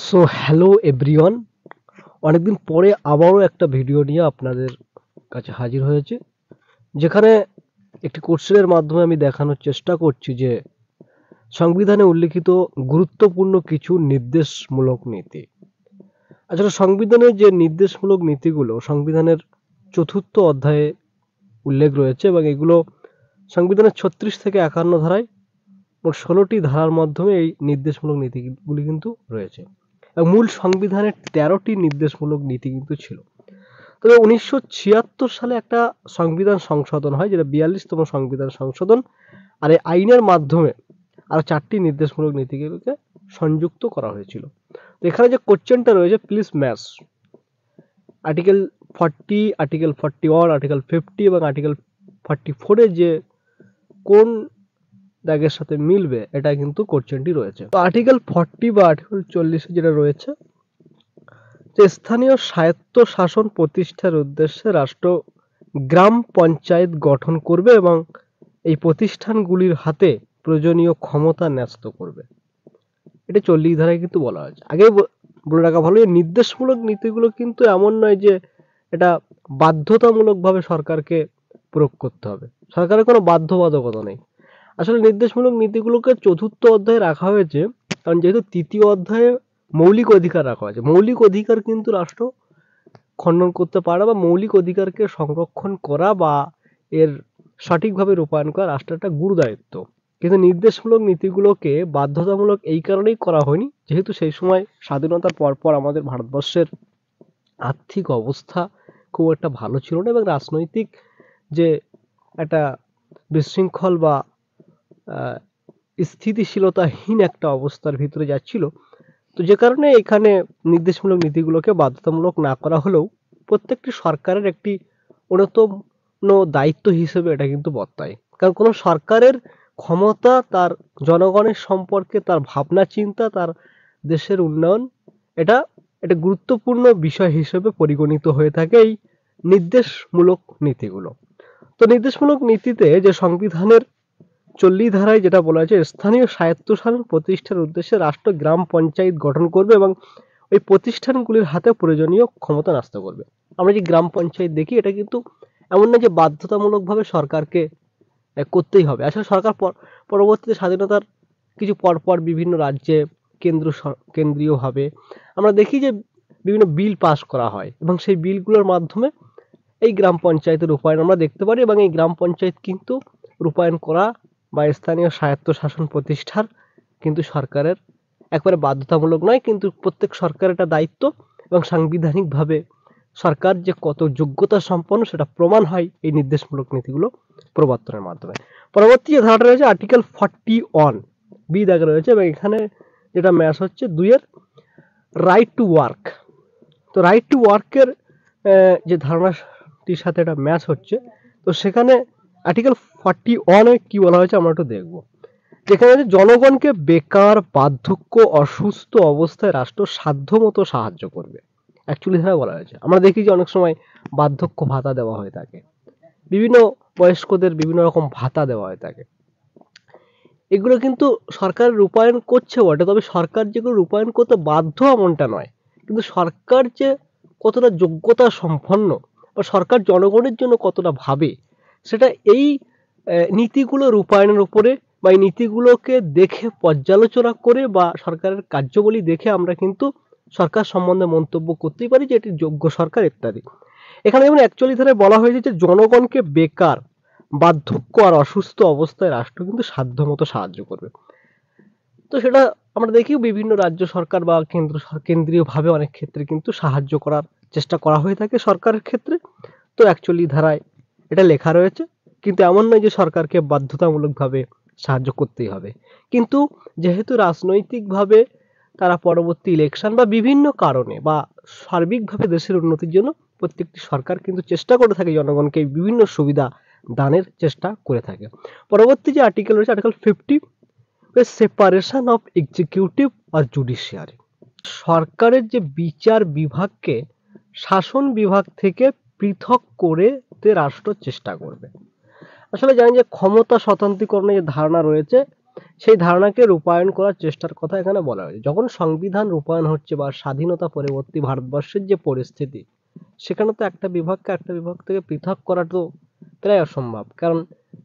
So hello everyone, অনেকদিন পরে আবারও একটা ভিডিও নিয়ে আপনাদের কাছে হাজির হয়েছে, যেখানে একটি কোশ্চেনের মাধ্যমে আমি দেখানোর চেষ্টা করছি যে সংবিধানে উল্লিখিত গুরুত্বপূর্ণ কিছু নির্দেশমূলক নীতি। আসলে সংবিধানের যে নির্দেশমূলক নীতিগুলো সংবিধানের ৪র্থ অধ্যায়ে উল্লেখ রয়েছে এবং এগুলো সংবিধানের ৩৬ থেকে ৫১ ধারায় মোট ১৬টি ধারার মাধ্যমে এই নির্দেশমূলক নীতিগুলি কিন্তু রয়েছে এবং মূল সংবিধানের ১৩টি নির্দেশমূলক নীতি কিন্তু ছিল। তবে ১৯৭৬ সালে একটা সংবিধান সংশোধন হয়, যেটা ৪২তম সংবিধান সংশোধন, আর এই আইনের মাধ্যমে আরো ৪টি নির্দেশমূলক নীতিগুলোকে সংযুক্ত করা হয়েছিল। তো এখানে যে কোশ্চেনটা রয়েছে, please match article 40, article 41, article 50 এবং আর্টিকেল 44 এর যে কোন দাগের সাথে মিলবে, এটা কিন্তু কোশ্চেনটি রয়েছে। তো আর্টিকেল 40 বা আর্টিকেল 40 যেটা রয়েছে, যে স্থানীয় স্বায়ত্ত শাসন প্রতিষ্ঠার উদ্দেশ্যে রাষ্ট্র গ্রাম পঞ্চায়েত গঠন করবে এবং এই প্রতিষ্ঠানগুলির হাতে প্রয়োজনীয় ক্ষমতা ন্যস্ত করবে। এটা 40 ধারায় কিন্তু বলা হয়েছে। আগে বলে রাখা ভালো, যে নির্দেশমূলক নীতিগুলো কিন্তু এমন নয় যে এটা বাধ্যতামূলকভাবে সরকারকে প্রয়োগ করতে হবে। সরকারের কোনো বাধ্যবাধকতা নেই। আসলে নির্দেশমূলক নীতিগুলোকে ৪র্থ অধ্যায়ে রাখা হয়েছে, কারণ যেহেতু ৩য় অধ্যায়ে মৌলিক অধিকার রাখা হয়েছে। মৌলিক অধিকার কিন্তু রাষ্ট্র খণ্ডন করতে পারে বা মৌলিক অধিকারকে সংরক্ষণ করা বা এর সঠিকভাবে রূপায়ণ করা রাষ্ট্রের একটা গুরু দায়িত্ব। কিন্তু নির্দেশমূলক নীতিগুলোকে বাধ্যতামূলক এই কারণেই করা হয়নি, যেহেতু সেই সময় স্বাধীনতার পরপর আমাদের ভারতবর্ষের আর্থিক অবস্থা খুব একটা ভালো ছিল না এবং রাজনৈতিক যে একটা বিশৃঙ্খল বা স্থিতিশীলতাহীন একটা অবস্থার ভিতরে যাচ্ছিল। তো যে কারণে এখানে নির্দেশমূলক নীতিগুলোকে বাধ্যতামূলক না করা হলেও প্রত্যেকটি সরকারের একটি অন্যতম দায়িত্ব হিসেবে এটা কিন্তু বর্তায়। কারণ কোনো সরকারের ক্ষমতা তার জনগণের সম্পর্কে তার ভাবনা চিন্তা, তার দেশের উন্নয়ন, এটা একটা গুরুত্বপূর্ণ বিষয় হিসেবে পরিগণিত হয়ে থাকে এই নির্দেশমূলক নীতিগুলো। তো নির্দেশমূলক নীতিতে যে সংবিধানের 40 ধারায় যেটা বলা হয়েছে, স্থানীয় স্বায়ত্তশাসন প্রতিষ্ঠার উদ্দেশ্যে রাষ্ট্র গ্রাম পঞ্চায়েত গঠন করবে এবং ওই প্রতিষ্ঠানগুলির হাতে প্রয়োজনীয় ক্ষমতা ন্যস্ত করবে। আমরা যে গ্রাম পঞ্চায়েত দেখি, এটা কিন্তু এমন না যে বাধ্যতামূলকভাবে সরকারকে করতেই হবে। আসলে সরকার পরবর্তীতে স্বাধীনতার কিছু পরপর বিভিন্ন রাজ্যে কেন্দ্রীয়ভাবে আমরা দেখি যে বিভিন্ন বিল পাস করা হয় এবং সেই বিলগুলোর মাধ্যমে এই গ্রাম পঞ্চায়েতের রূপায়ণ আমরা দেখতে পারি এবং এই গ্রাম পঞ্চায়েত কিন্তু রূপায়ণ করা বা স্থানীয় স্বায়ত্তশাসন প্রতিষ্ঠার কিন্তু সরকারের একবারে বাধ্যতামূলক নয়, কিন্তু প্রত্যেক সরকারের একটা দায়িত্ব এবং সাংবিধানিকভাবে সরকার যে কত যোগ্যতা সম্পন্ন সেটা প্রমাণ হয় এই নির্দেশমূলক নীতিগুলো প্রবর্তনের মাধ্যমে। পরবর্তী যে ধারাটা রয়েছে আর্টিকেল 41 বি দাগে রয়েছে এবং এখানে যেটা ম্যাচ হচ্ছে 2 এর রাইট টু ওয়ার্ক। তো রাইট টু ওয়ার্কের যে ধারণাটির সাথে এটা ম্যাচ হচ্ছে, তো সেখানে আর্টিকেল 41 এ কি বলা হয়েছে আমরা একটু দেখবো। যেখানে জনগণকে বেকার, বার্ধক্য, অসুস্থ অবস্থায় রাষ্ট্র সাধ্যমতো সাহায্য করবে। অ্যাকচুয়ালি এখানে বলা হয়েছে, আমরা দেখি যে অনেক সময় বার্ধক্য ভাতা দেওয়া হয়ে থাকে, বিভিন্ন বয়স্কদের বিভিন্ন রকম ভাতা দেওয়া হয়ে থাকে। এগুলো কিন্তু সরকার রূপায়ণ করছে বটে, তবে সরকার যেগুলো রূপায়ণ করতে বাধ্য এমনটা নয়, কিন্তু সরকার যে কতটা যোগ্যতা সম্পন্ন বা সরকার জনগণের জন্য কতটা ভাবে, সেটা এই নীতিগুলো রূপায়ণের উপরে বা এই নীতিগুলোকে দেখে পর্যালোচনা করে বা সরকারের কার্যাবলী দেখে আমরা কিন্তু সরকার সম্বন্ধে মন্তব্য করতেই পারি যে এটি যোগ্য সরকার ইত্যাদি। এখানে যেমন 41 ধারায় বলা হয়েছে যে জনগণকে বেকার, বার্ধক্য আর অসুস্থ অবস্থায় রাষ্ট্র কিন্তু সাধ্যমতো সাহায্য করবে। তো সেটা আমরা দেখি বিভিন্ন রাজ্য সরকার বা কেন্দ্রীয়ভাবে অনেক ক্ষেত্রে কিন্তু সাহায্য করার চেষ্টা করা হয়ে থাকে সরকারের ক্ষেত্রে। তো 41 ধারায় এটা লেখা রয়েছে, কিন্তু এমন নয় যে সরকারকে বাধ্যতামূলকভাবে সাহায্য করতেই হবে। কিন্তু যেহেতু রাজনৈতিকভাবে তারা পরবর্তী ইলেকশন বা বিভিন্ন কারণে বা সার্বিকভাবে দেশের উন্নতির জন্য প্রত্যেকটি সরকার কিন্তু চেষ্টা করে থাকে জনগণকে বিভিন্ন সুবিধা দানের চেষ্টা করে থাকে। পরবর্তী যে আর্টিকেল রয়েছে আর্টিকেল 50, সেপারেশন অফ এক্সিকিউটিভ আর জুডিশিয়ারি। সরকারের যে বিচার বিভাগকে শাসন বিভাগ থেকে পৃথক করে রাষ্ট্র চেষ্টা করবে। আসলে জানি যে ক্ষমতা স্বতন্ত্রীকরণের যে ধারণা রয়েছে, সেই ধারণাকে রূপায়ণ করার চেষ্টার কথা এখানে বলা হয়েছে। যখন সংবিধান রূপায়ণ হচ্ছে বা স্বাধীনতা পরবর্তী ভারতবর্ষের যে পরিস্থিতি, সেখানে তো একটা বিভাগকে একটা বিভাগ থেকে পৃথক করা তো প্রায় অসম্ভব। কারণ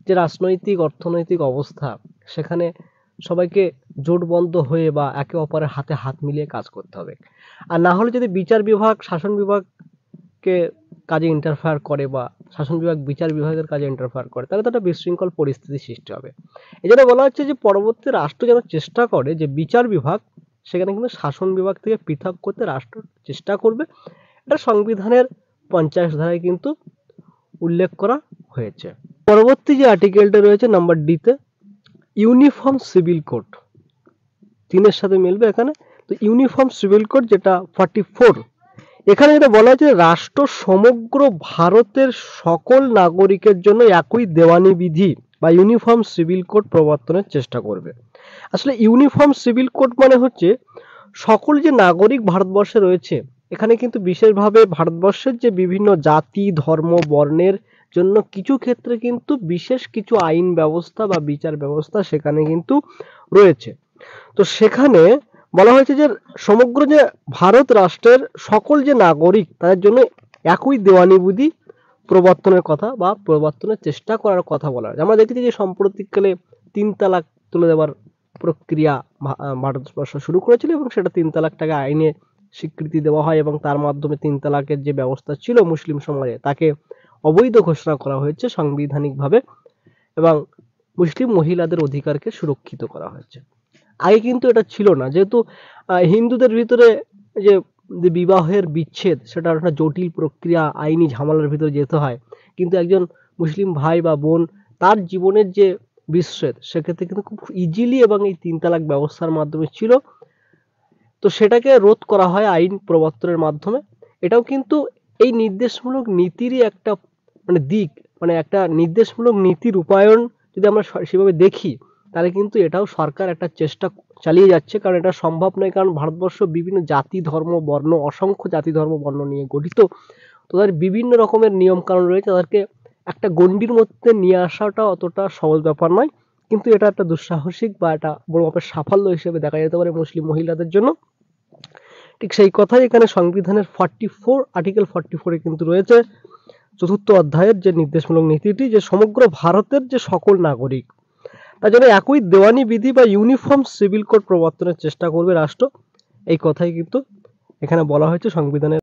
যে রাজনৈতিক অর্থনৈতিক অবস্থা, সেখানে সবাইকে জোটবদ্ধ হয়ে বা একে অপরের হাতে হাত মিলিয়ে কাজ করতে হবে। আর না হলে যদি বিচার বিভাগ শাসন বিভাগকে কাজে ইন্টারফেয়ার করে বা শাসন বিভাগ বিচার বিভাগের কাজে ইন্টারফেয়ার করে, তাহলে তো একটা বিশৃঙ্খল পরিস্থিতি সৃষ্টি হবে। এই জন্য বলা হচ্ছে যে পরবর্তী রাষ্ট্র যেন চেষ্টা করে যে বিচার বিভাগ সেখানে কিন্তু শাসন বিভাগ থেকে পৃথক করতে রাষ্ট্র চেষ্টা করবে। এটা সংবিধানের 50 ধারায় কিন্তু উল্লেখ করা হয়েছে। পরবর্তী যে আর্টিকেলটা রয়েছে নাম্বার ডি-তে, ইউনিফর্ম সিভিল কোড 3-এর সাথে মিলবে এখানে। তো ইউনিফর্ম সিভিল কোড যেটা 44, এখানে যেটা বলা হয়েছে রাষ্ট্র সমগ্র ভারতের সকল নাগরিকের জন্য একই দেওয়ানি বিধি বা ইউনিফর্ম সিভিল কোড প্রবর্তনের চেষ্টা করবে। আসলে ইউনিফর্ম সিভিল কোড মানে হচ্ছে সকল যে নাগরিক ভারতবর্ষে রয়েছে, এখানে কিন্তু বিশেষভাবে ভারতবর্ষের যে বিভিন্ন জাতি ধর্ম বর্ণের জন্য কিছু ক্ষেত্রে কিন্তু বিশেষ কিছু আইন ব্যবস্থা বা বিচার ব্যবস্থা সেখানে কিন্তু রয়েছে। তো সেখানে বলা হয়েছে যে সমগ্র যে ভারত রাষ্ট্রের সকল যে নাগরিক তাদের জন্য একই দেওয়ানি বিধি প্রবর্তনের কথা বা প্রবর্তনের চেষ্টা করার কথা বলা হয়েছে। আমরা দেখেছি যে সাম্প্রতিককালে 3 তালাক তুলে দেওয়ার প্রক্রিয়া ভারতবর্ষ শুরু করেছিল এবং সেটা 3 তালাকটাকে আইনে স্বীকৃতি দেওয়া হয় এবং তার মাধ্যমে 3 তালাকের যে ব্যবস্থা ছিল মুসলিম সমাজে তাকে অবৈধ ঘোষণা করা হয়েছে সাংবিধানিকভাবে এবং মুসলিম মহিলাদের অধিকারকে সুরক্ষিত করা হয়েছে। আগে কিন্তু এটা ছিল না, যেহেতু হিন্দুদের ভিতরে যে বিবাহের বিচ্ছেদ সেটা একটা জটিল প্রক্রিয়া, আইনি ঝামেলার ভিতরে যেতে হয়, কিন্তু একজন মুসলিম ভাই বা বোন তার জীবনের যে বিচ্ছেদ সেক্ষেত্রে কিন্তু খুব ইজিলি এবং এই 3 তালাক ব্যবস্থার মাধ্যমে ছিল। তো সেটাকে রোধ করা হয় আইন প্রবর্তনের মাধ্যমে। এটাও কিন্তু এই নির্দেশমূলক নীতিরই একটা দিক, একটা নির্দেশমূলক নীতি রূপায়ণ যদি আমরা সেভাবে দেখি, তাহলে কিন্তু এটাও সরকার একটা চেষ্টা চালিয়ে যাচ্ছে। কারণ এটা সম্ভব নয়, কারণ ভারতবর্ষ বিভিন্ন জাতি ধর্ম বর্ণ অসংখ্য জাতি ধর্ম বর্ণ নিয়ে গঠিত। তো তাদের বিভিন্ন রকমের নিয়ম কানুন রয়েছে, তাদেরকে একটা গণ্ডির মধ্যে নিয়ে আসাটা অতটা সহজ ব্যাপার নয়। কিন্তু এটা একটা দুঃসাহসিক বা একটা বড় মাপের সাফল্য হিসেবে দেখা যেতে পারে মুসলিম মহিলাদের জন্য। ঠিক সেই কথাই এখানে সংবিধানের 44 আর্টিকেল 44 এ কিন্তু রয়েছে, 4র্থ অধ্যায়ের যে নির্দেশমূলক নীতিটি, যে সমগ্র ভারতের যে সকল নাগরিক তার জন্য একই দেওয়ানি বিধি বা ইউনিফর্ম সিভিল কোড প্রবর্তনের চেষ্টা করবে রাষ্ট্র। এই কথাই কিন্তু এখানে বলা হয়েছে সংবিধানের